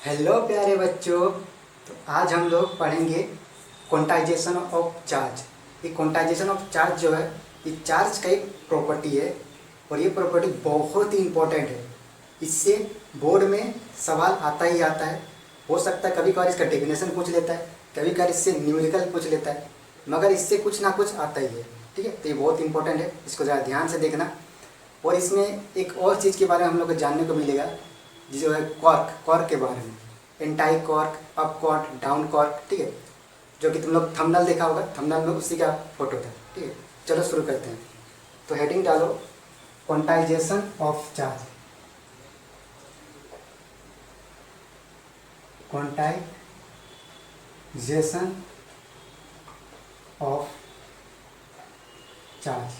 Hello प्यारे बच्चों। तो आज हम लोग पढ़ेंगे क्वांटाइजेशन ऑफ चार्ज। ये क्वांटाइजेशन ऑफ चार्ज जो है, ये चार्ज का एक प्रॉपर्टी है और ये प्रॉपर्टी बहुत ही इम्पोर्टेंट है। इससे बोर्ड में सवाल आता ही आता है। हो सकता है कभी कभार इसका डेफिनेशन पूछ लेता है, कभी कभार इससे न्यूमेरिकल पूछ लेता है, मगर इससे कुछ ना कुछ आता ही है। ठीक है, तो ये बहुत इंपॉर्टेंट है, इसको ज़रा ध्यान से देखना। और इसमें एक और चीज़ के बारे में हम लोग को जानने को मिलेगा, जो है कॉर्क कॉर्क के बारे में। Anti cork, up cork, down cork. ठीक है, जो कि तुम लोग थंबनेल देखा होगा, थंबनेल में उसी का फोटो था। ठीक है, चलो शुरू करते हैं। तो हेडिंग डालो quantization of charge. Quantization of charge.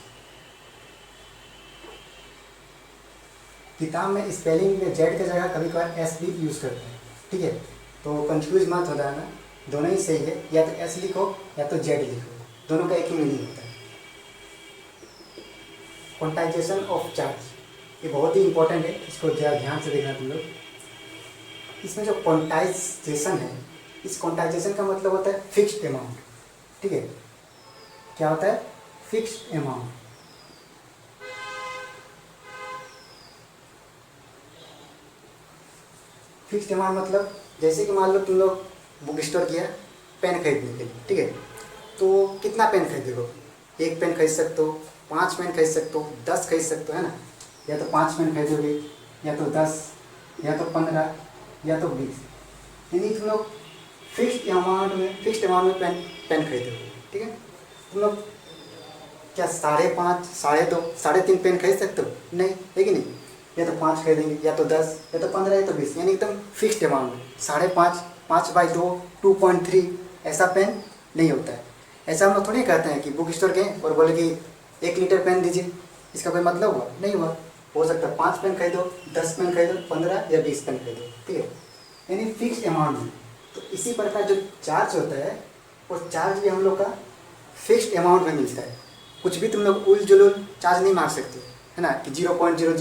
किताब में स्पेलिंग में जेड की जगह कभी कभार एस भी यूज़ करते हैं। ठीक है, तो कंफ्यूज मत हो जाना, दोनों ही सही है। या तो एस लिखो या तो जेड लिखो, दोनों का एक ही मीनिंग होता है। क्वांटाइजेशन ऑफ चार्ज ये बहुत ही इंपॉर्टेंट है, इसको ज़रा ध्यान से देखना तुम लोग। इसमें जो क्वांटाइजेशन है, इस क्वांटाइजेशन का मतलब होता है फिक्स्ड अमाउंट। ठीक है, क्या होता है? Fixed amount. फिक्स्ड अमाउंट मतलब जैसे कि मान लो तुम लोग बुक स्टोर किया पेन खरीदने के लिए। ठीक है, तो कितना पेन खरीदोगे? एक पेन खरीद सकते हो, 5 पेन खरीद सकते हो, 10 खरीद सकते हो, है ना? या तो 5 पेन खरीदोगे, या तो 10, या तो 15, या तो 20। यानी तुम लोग फिक्स्ड अमाउंट में पेन खरीदोगे। ठीक है, तुम लोग क्या 5.5, 2.5, 3.5 पेन खरीद सकते हो? नहीं, है कि नहीं? या तो 5 खरीदेंगे, या तो 10, या तो 15, या तो 20। यानी एकदम फिक्स्ड अमाउंट। 5.5, 5/2, 2.3 ऐसा पेन नहीं होता है। ऐसा हम लोग थोड़ी कहते हैं कि बुक स्टोर गए और बोले कि 1 लीटर पेन दीजिए। इसका कोई मतलब हुआ? नहीं हुआ। हो सकता है 5 पेन खरीदो, 10 पेन खरीदो, 15 या 20 पेन खरीदो। ठीक है, यानी फिक्स्ड अमाउंट में। तो इसी प्रकार जो चार्ज होता है, वो चार्ज भी हम लोग का फिक्स्ड अमाउंट में मिलता है। कुछ भी तुम लोग उल जुलूल चार्ज नहीं मार सकते, है ना? कि 0.000 ×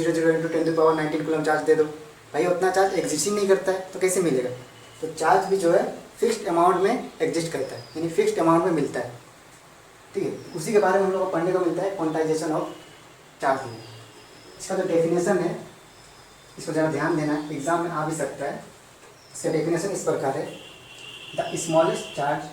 10⁻19 कूलम चार्ज दे दो। भाई उतना चार्ज एग्जिस्ट ही नहीं करता है, तो कैसे मिलेगा? तो चार्ज भी जो है फिक्स्ड अमाउंट में एग्जिस्ट करता है, यानी फिक्स्ड अमाउंट में मिलता है। ठीक है, उसी के बारे में हम लोग को पढ़ने को मिलता है क्वांटाइजेशन ऑफ चार्ज में। इसका जो डेफिनेशन है, इसको ज़रा ध्यान देना, एग्जाम में आ भी सकता है। इसका डेफिनेशन इस प्रकार है: the smallest charge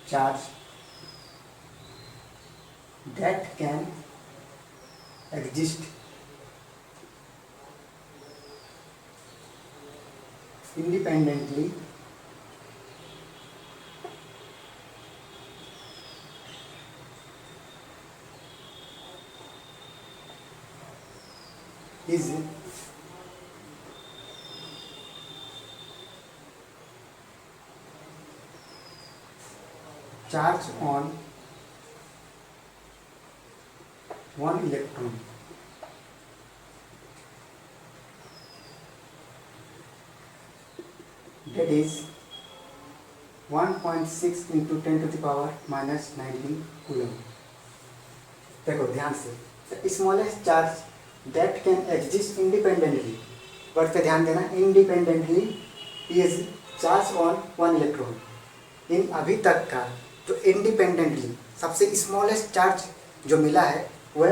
charge that can exist independently is charge on one electron. That is 1.6 × 10⁻⁻19 coulomb. देखो ध्यान से, smallest charge that can exist independently, word पे ध्यान देना, independently is charge on 1 electron. इन अभी तक का जो इंडिपेंडेंटली सबसे स्मॉलेस्ट चार्ज जो मिला है वह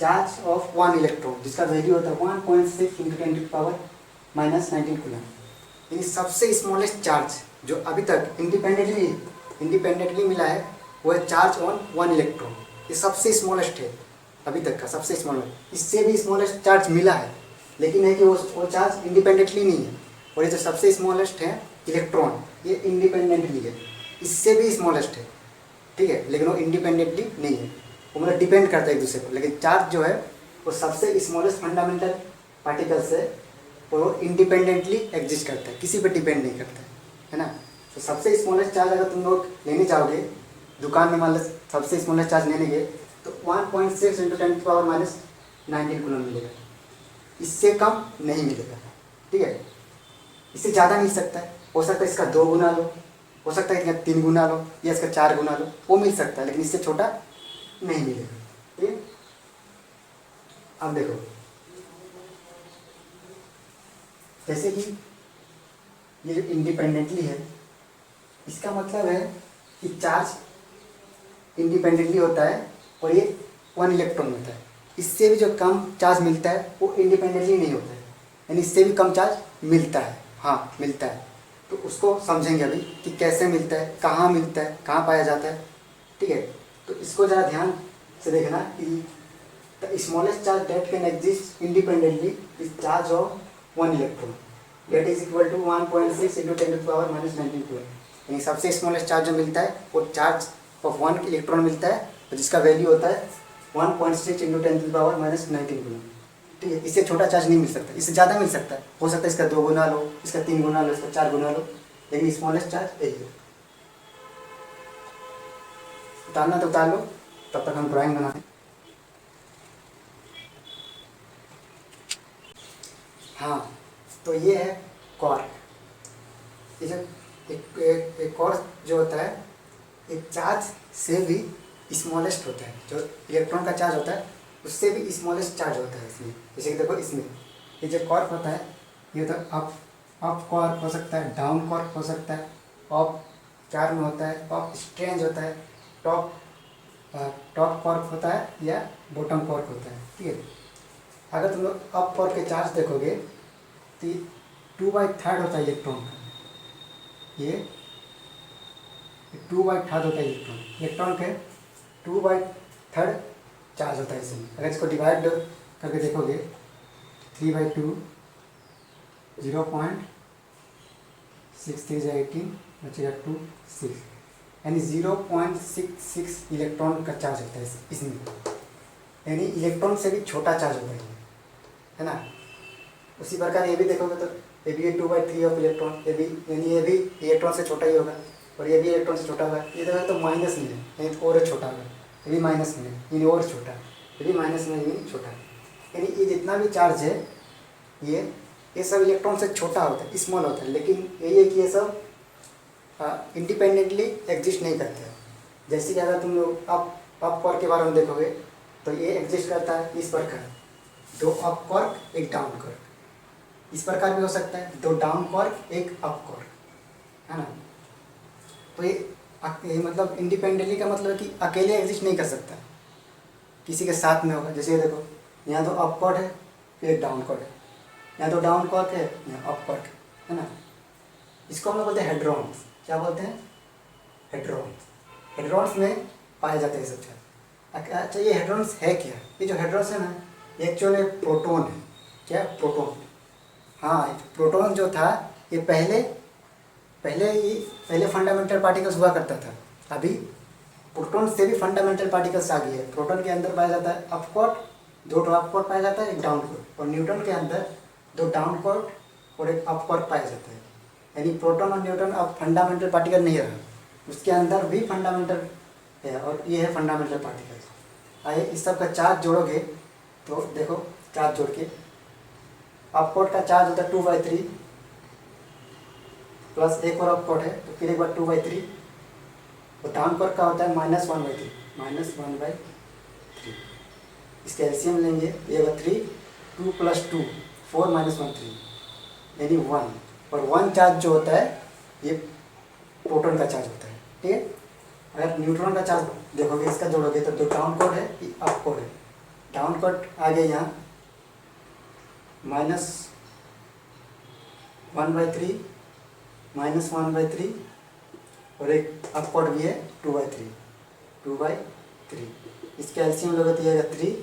चार्ज ऑफ 1 इलेक्ट्रॉन, जिसका वैल्यू होता है 1.6 × 10⁻⁻19 कूलम। यानी सबसे स्मॉलेस्ट चार्ज जो अभी तक इंडिपेंडेंटली मिला है वह चार्ज ऑन 1 इलेक्ट्रॉन। ये सबसे स्मॉलेस्ट है अभी तक का, सबसे स्मॉलेस्ट। इससे भी स्मॉलेस्ट चार्ज मिला है, लेकिन है कि वो चार्ज इंडिपेंडेंटली नहीं है। और ये जो सबसे स्मॉलेस्ट है इलेक्ट्रॉन, ये इंडिपेंडेंटली है, इससे भी स्मॉलेस्ट है। ठीक है, लेकिन वो इंडिपेंडेंटली नहीं है, वो मतलब डिपेंड करता है एक दूसरे पर। लेकिन चार्ज जो है वो सबसे स्मॉलेस्ट फंडामेंटल पार्टिकल से वो इंडिपेंडेंटली एग्जिस्ट करता है, किसी पर डिपेंड नहीं करता है ना? तो सबसे स्मॉलेस्ट चार्ज अगर तुम लोग लेने जाओगे दुकान में, मान लो सबसे स्मॉलेस्ट चार्ज लेने गए तो 1.6 × 10⁻⁻19 कूलम मिलेगा। इससे कम नहीं मिलेगा। ठीक है, इससे ज़्यादा मिल सकता है, हो सकता है इसका 2 गुना लो, हो सकता है इसका 3 गुना लो या इसका 4 गुना लो, वो मिल सकता है, लेकिन इससे छोटा नहीं मिलेगा। ठीक है, अब देखो जैसे कि ये जो इंडिपेंडेंटली है, इसका मतलब है कि चार्ज इंडिपेंडेंटली होता है और ये 1 इलेक्ट्रॉन होता है। इससे भी जो कम चार्ज मिलता है वो इंडिपेंडेंटली नहीं होता है, यानी इससे भी कम चार्ज मिलता है, हाँ मिलता है। तो उसको समझेंगे अभी कि कैसे मिलता है, कहाँ मिलता है, कहाँ पाया जाता है। ठीक है, तो इसको ज़रा ध्यान से देखना कि the smallest charge that can exist independently is charge of 1 electron that is equal to 1.6 × 10⁻⁻⁹ coulomb. यानी सबसे स्मॉलेस्ट चार्ज जो मिलता है वो चार्ज ऑफ 1 इलेक्ट्रॉन मिलता है, और जिसका वैल्यू होता है 1.6 × 10⁻⁻⁹ कूलम। ठीक है, इससे छोटा चार्ज नहीं मिल सकता, इससे ज़्यादा मिल सकता है, हो सकता है इसका 2 गुना लो, इसका 3 गुना लो, इसका 4 गुना लो, लेकिन स्मॉलेस्ट चार्ज यही है। उतारना तो उतार लो, तब तक हम ड्राइंग बनाते हैं। हाँ, तो ये है क्वार्क। ये जो एक क्वार्क जो होता है, एक चार्ज से भी स्मॉलेस्ट होता है, जो इलेक्ट्रॉन का चार्ज होता है उससे भी स्मॉलेस्ट चार्ज होता है इसमें। जैसे कि देखो इसमें ये जो क्वार्क होता है, ये तो अप क्वार्क हो सकता है, डाउन क्वार्क हो सकता है, अप 4 में होता है, अप स्ट्रेंज होता है, टॉप क्वार्क होता है या बॉटम क्वार्क होता है। ठीक है, अगर तुम लोग अप क्वार्क के चार्ज देखोगे तो 2/3 होता है इलेक्ट्रॉन का, ये 2/3 होता है इलेक्ट्रॉन के 2/3 चार्ज होता है इसमें। अगर इसको डिवाइड करके देखोगे 3/2 0.63 18 बचेगा 2 6, यानी 0.66 इलेक्ट्रॉन का चार्ज होता है इसमें, यानी इलेक्ट्रॉन से भी छोटा चार्ज होता है ना। उसी प्रकार ये भी देखोगे तो ये भी 2/3 ऑफ इलेक्ट्रॉन, ये भी यानी ये भी इलेक्ट्रॉन से छोटा ही होगा, और ये भी इलेक्ट्रॉन से छोटा होगा। ये देखो तो माइनस में है, यानी तो और छोटा होगा, ये भी माइनस में है, यानी और छोटा, ये भी माइनस में, यानी छोटा। यानी ये जितना भी चार्ज है ये सब इलेक्ट्रॉन से छोटा होता है, स्मॉल होता है, लेकिन यही है कि ये सब इंडिपेंडेंटली एग्जिस्ट नहीं करते हैं। जैसे कि अगर तुम लोग अप क्वार्क के बारे में देखोगे तो ये एग्जिस्ट करता है इस प्रकार, 2 अप क्वार्क 1 डाउन क्वार्क, इस प्रकार भी हो सकता है 2 डाउन क्वार्क 1 अप क्वार्क, है ना। तो ये मतलब इंडिपेंडेंटली का मतलब है कि अकेले एग्जिस्ट नहीं कर सकता, किसी के साथ में होगा। जैसे ये देखो यहाँ तो अप क्वार्क है, फिर एक डाउन क्वार्क है, यहाँ तो डाउन क्वार्क है, यहाँ अप क्वार्क है ना। इसको हम लोग बोलते हैं हेड्रॉन्स। क्या बोलते हैं? हेड्रॉन्स। हेड्रॉन्स में पाए जाते हैं सब चार्ज। अच्छा, ये हेड्रॉन्स है क्या? ये जो हेड्रॉन्स है ना, ये एक्चुअली प्रोटोन है। क्या? प्रोटोन। हाँ, प्रोटोन जो था ये पहले फंडामेंटल पार्टिकल्स हुआ करता था, अभी प्रोटॉन से भी फंडामेंटल पार्टिकल्स आ गए हैं। प्रोटॉन के अंदर पाया जाता है अप क्वार्क, 2 अप क्वार्क पाया जाता है, एक डाउन क्वार्क, और न्यूट्रॉन के अंदर 2 डाउन क्वार्क और एक अप क्वार्क पाया जाता है। यानी प्रोटॉन और न्यूट्रॉन अब फंडामेंटल पार्टिकल नहीं रहा, उसके अंदर भी फंडामेंटल है, और ये है फंडामेंटल पार्टिकल्स। आइए इस सब का चार्ज जोड़ोगे तो देखो, चार्ज जोड़ के अप क्वार्क का चार्ज होता है 2/3 प्लस एक और अप क्वार्क है तो फिर एक बार 2/3, और डाउन क्वार्क का होता है -1/3। इसका एलसीएम लेंगे, ये होगा 3, 2 + 2 4 - 1 3, यानी 1। और 1 चार्ज जो होता है ये प्रोटॉन का चार्ज होता है। ठीक है, अगर न्यूट्रॉन का चार्ज देखोगे, इसका जोड़ोगे तो 2 डाउन क्वार्क है, ये अप क्वार्क है। डाउन क्वार्क आ गया यहाँ -1/3 -1/3, और एक अप क्वार्क भी है 2/3। इसका एलसीएम लोगे तो ये 3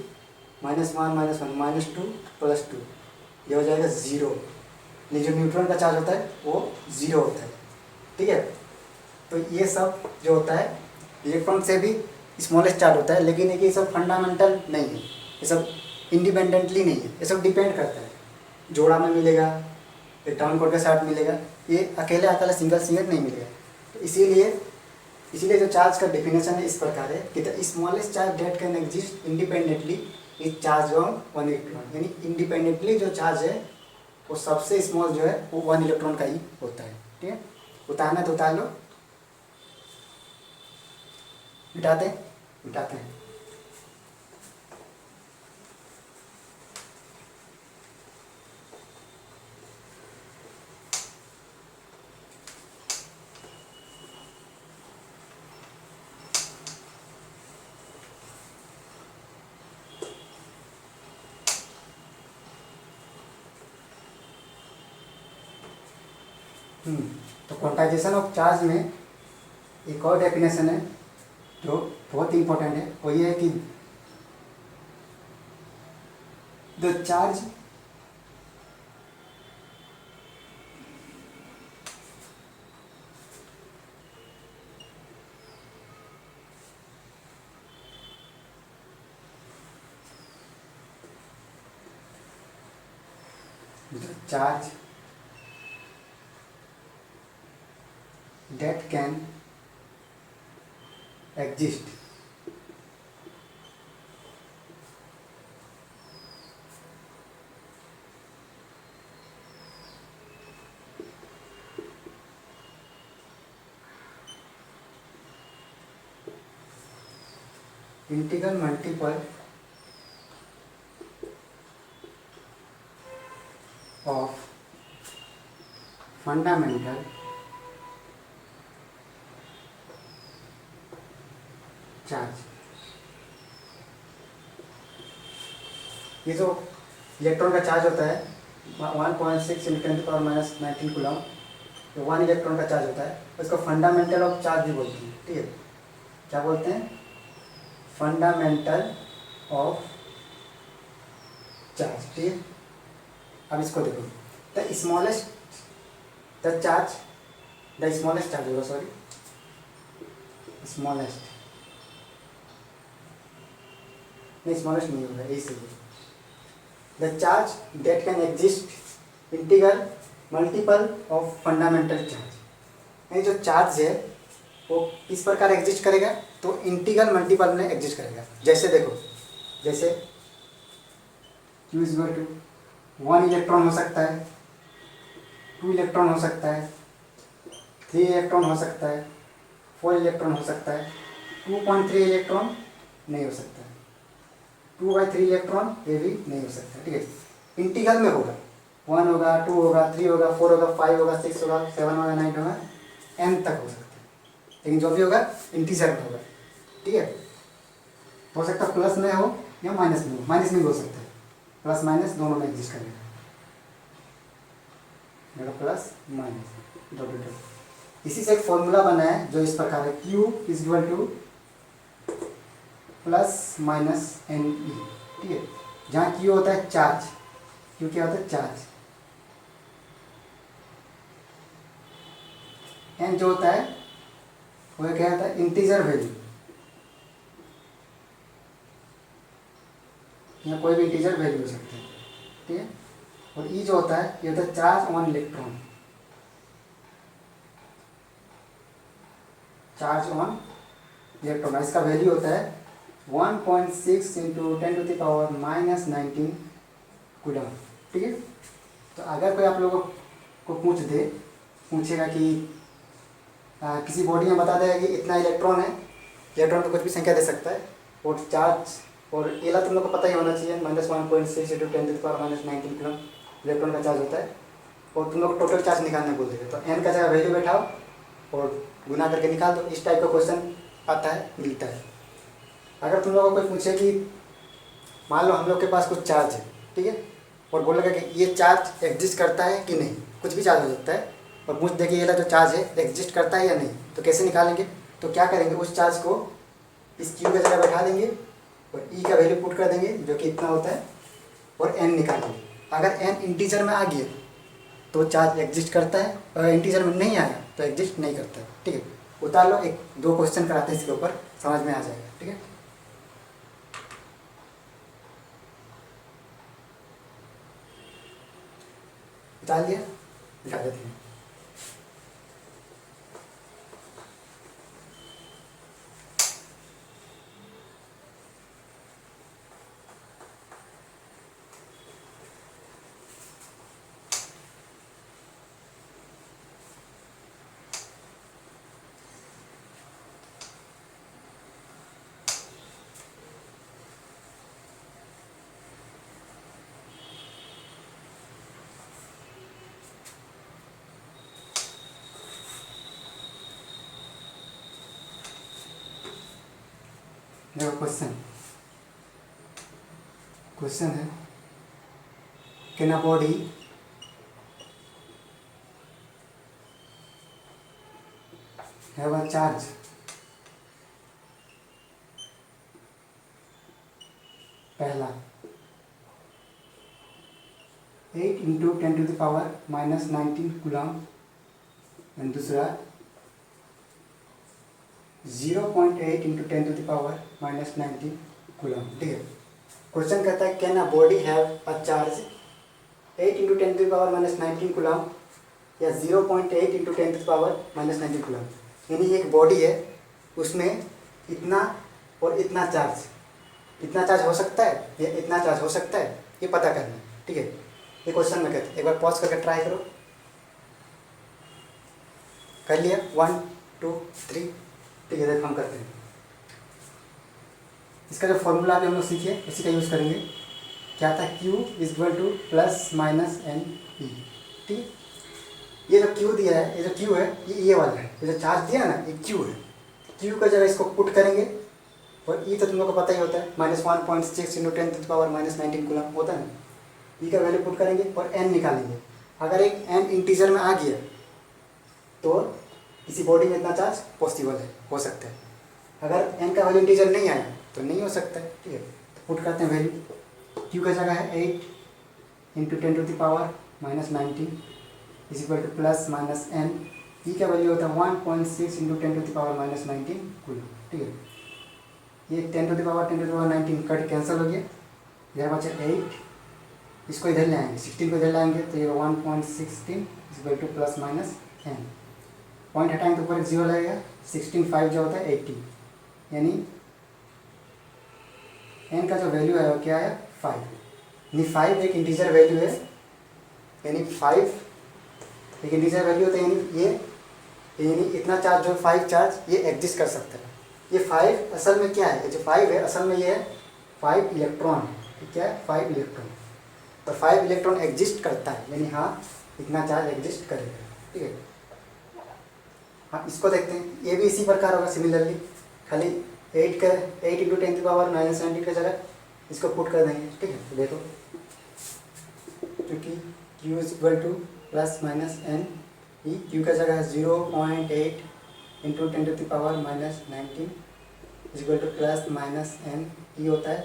-1 -1 -2 + 2, ये हो जाएगा 0। नहीं, जो न्यूट्रॉन का चार्ज होता है वो 0 होता है। ठीक है, तो ये सब जो होता है इलेक्ट्रॉन से भी स्मॉलेस्ट चार्ज होता है, लेकिन ये सब फंडामेंटल नहीं है, ये सब इंडिपेंडेंटली नहीं है, ये सब डिपेंड करता है। जोड़ा में मिलेगा, एक डाउन क्वार्क के साथ मिलेगा, ये अकेले सिंगल नहीं मिलेगा। तो इसीलिए जो चार्ज का डेफिनेशन है इस प्रकार है कि the smallest charge that can exist independently is charge on 1 electron. यानी इंडिपेंडेंटली जो चार्ज है वो सबसे स्मॉल जो है वो 1 इलेक्ट्रॉन का ही होता है। ठीक है, उतारना तो उतार लो, मिटाते हैं, मिटाते हैं। तो क्वांटाइजेशन ऑफ चार्ज में एक और डेफिनेशन है जो बहुत इंपॉर्टेंट है, वो ये है कि the charge charge that can exist integral multiple of fundamental charge. ये जो इलेक्ट्रॉन का चार्ज होता है 1.6 × 10⁻⁻19 कूलम, जो 1 इलेक्ट्रॉन का चार्ज होता है उसको फंडामेंटल ऑफ चार्ज भी बोलते हैं। ठीक है, क्या बोलते हैं? Fundamental of charge. ठीक है, अब इसको देखो, the smallest the charge, the smallest charge होगा, सॉरी स्मॉलेस्ट नहीं, स्मॉलेस्ट नहीं होगा, इसीलिए the charge that can exist integral multiple of fundamental charge. जो चार्ज है वो किस प्रकार एग्जिस्ट करेगा? तो इंटीग्रल मल्टीपल में एग्जिस्ट करेगा। जैसे देखो, जैसे Q = 1 इलेक्ट्रॉन हो सकता है, 2 इलेक्ट्रॉन हो सकता है, 3 इलेक्ट्रॉन हो सकता है, 4 इलेक्ट्रॉन हो सकता है, 2.3 इलेक्ट्रॉन नहीं हो सकता है, 2/3 इलेक्ट्रॉन ये भी नहीं हो सकता। ठीक है, इंटीग्रल में होगा, 1 होगा, 2 होगा, 3 होगा, 4 होगा, 5 होगा, 6 होगा, 7 होगा, 9 होगा, n तक हो सकता है, लेकिन जो भी होगा इंटीजर में होगा। ठीक है, हो सकता है प्लस में हो या माइनस में हो, माइनस में भी हो सकता है, प्लस माइनस दोनों में एग्जिस्ट करेगा, मेरा प्लस माइनस डॉट डॉट। इसी से एक फॉर्मूला बना है जो इस प्रकार है, Q = ±NE। ठीक है, जहाँ Q होता है चार्ज, Q क्या होता है? चार्ज। N जो होता है वो क्या होता है? इंटीजर वैल्यू, या कोई भी इंटीजर वैल्यू हो सकता है। ठीक है, और E जो होता है ये होता है charge on electron, charge on electron. इसका वैल्यू होता है 1.6 × 10⁻⁻19 कूलम। ठीक है, तो अगर कोई आप लोगों को पूछेगा कि किसी बॉडी में बता देगा कि इतना इलेक्ट्रॉन है, इलेक्ट्रॉन तो कुछ भी संख्या दे सकता है, और चार्ज और एला तुम लोग को पता ही होना चाहिए, -1.6 × 10⁻⁻19 कूलम इलेक्ट्रॉन का चार्ज होता है, और तुम लोग टोटल चार्ज निकालने बोल देगा, तो n का जगह वैल्यू बैठाओ और गुना करके निकाल दो। इस टाइप का क्वेश्चन आता है, मिलता है। अगर तुम लोगों को कोई पूछे कि मान लो हम लोग के पास कुछ चार्ज है, ठीक है, और बोलेगा कि ये चार्ज एग्जिस्ट करता है कि नहीं, कुछ भी चार्ज हो सकता है, और पूछ दे कि ये जो चार्ज है एग्जिस्ट करता है या नहीं, तो कैसे निकालेंगे? तो क्या करेंगे, उस चार्ज को इस Q की जगह बैठा देंगे और E का वैल्यू पुट कर देंगे जो कि इतना होता है, और n निकालेंगे। अगर n इंटीजर में आ गया तो चार्ज एग्जिस्ट करता है, और इंटीजर में नहीं आया तो एग्जिस्ट नहीं करता है। ठीक है, उतार लो, 1-2 क्वेश्चन कराते हैं इसके ऊपर, समझ में आ जाएगा। ठीक है, उतार लिया, दिखा देते हैं। देखो क्वेश्चन है can a body have a charge पहला 8 इंटू 10⁻⁻19 कूलम एंड दूसरा 0.8 इंटू 10⁻⁻19 कूलम। ठीक है, क्वेश्चन कहता है can a body have a charge 8 into 10⁻⁻19 coulomb या 0.8 इंटू 10⁻⁻19 कूलम। यानी एक बॉडी है, उसमें इतना और इतना चार्ज हो सकता है या इतना चार्ज हो सकता है, ये पता करना है। ठीक है, ये क्वेश्चन में कहते हैं, एक बार पॉज करके ट्राई करो। कर लिया 1 2 3। ठीक है, देखो हम करते हैं। इसका जो फॉर्मूला अभी हम लोग सीखे उसी का यूज़ करेंगे। क्या था, Q = +-NE। ठीक है, ये जो Q दिया है, ये जो Q है ये वाला है, ये जो चार्ज दिया ना ये Q है। Q का जगह इसको पुट करेंगे और E तो तुम लोग को पता ही होता है -1.6 इंटू 10⁻⁻19 कूलम होता है ना। E का वैल्यू पुट करेंगे और N निकालेंगे। अगर एक N इंटीजर में आ गया तो किसी बॉडी में इतना चार्ज पॉसिबल है, हो सकता है। अगर N का वैल्यू इंटीजर नहीं आया तो नहीं हो सकता है। ठीक है, तो पुट करते हैं वैल्यू। Q का जगह है 8 इंटू 10⁻⁻19 +-N। E का वैल्यू होता है 1.6 इंटू 10⁻⁻19 कूलम। ठीक है, ये 10⁻⁻19 कट कैंसिल हो गया, यहाँ बचे 8। इसको इधर ले आएंगे, 16 को इधर लाएंगे तो ये 1.16 +-N। पॉइंट हटाएंगे तो ऊपर एक 0 लगेगा। 16 5 जो होता है 80, यानी N का जो वैल्यू है वो क्या है 5। यानी 5 एक इंटीजर वैल्यू है, यानी 5 एक इंटीजर वैल्यू होता है। यानी इतना चार्ज जो 5 चार्ज ये एग्जिस्ट कर सकता है। ये 5 असल में क्या है, जो 5 है असल में ये है 5 इलेक्ट्रॉन है। क्या है 5 इलेक्ट्रॉन, और 5 इलेक्ट्रॉन एग्जिस्ट करता है, यानी हाँ इतना चार्ज एग्जिस्ट करेगा। ठीक है, हाँ इसको देखते हैं, ये भी इसी प्रकार होगा सिमिलरली, खाली 8 इंटू 10⁻⁻19 का जगह इसको पुट कर देंगे। ठीक है, तो देखो क्योंकि Q +-N E, Q का जगह है 0.8 इंटू 10⁻⁻19 +-N। E होता है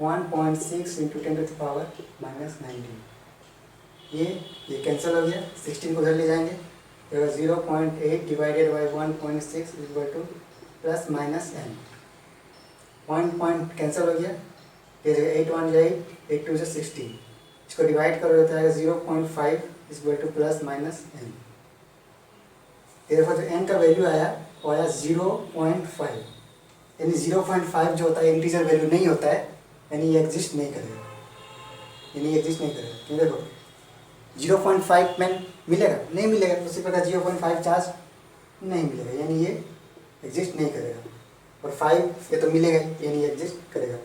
1.6 इंटू 10⁻⁻19। ये कैंसिल हो गया, 16 को उधर ले जाएंगे तो 0.8 divided by 1.6 +-N। Point cancel हो गया, ये 8 1 8 8 2 16। इसको डिवाइड करोगे तो आएगा 0.5 +-N। ये देखो जो N का वैल्यू आया वो आया 0.5, यानी 0.5 जो होता है इंटीजर वैल्यू नहीं होता है, यानी ये एग्जिस्ट नहीं करेगा। क्यों, देखो 0.5 में मिलेगा नहीं मिलेगा, उसी प्रकार 0.5 चार्ज नहीं मिलेगा, यानी ये एग्जिस्ट नहीं करेगा। और 5 ये तो मिलेगा, यानी एग्जिस्ट करेगा।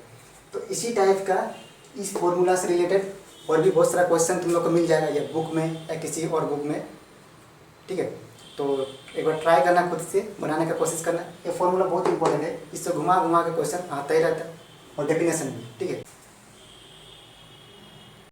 तो इसी टाइप का इस फॉर्मूला से रिलेटेड और भी बहुत सारा क्वेश्चन तुम लोग को मिल जाएगा, या बुक में या किसी और बुक में। ठीक है, तो एक बार ट्राई करना, खुद से बनाने का कोशिश करना। ये फॉर्मूला बहुत इंपॉर्टेंट है, इससे घुमा के क्वेश्चन आता ही रहता है, और डेफिनेशन भी। ठीक है।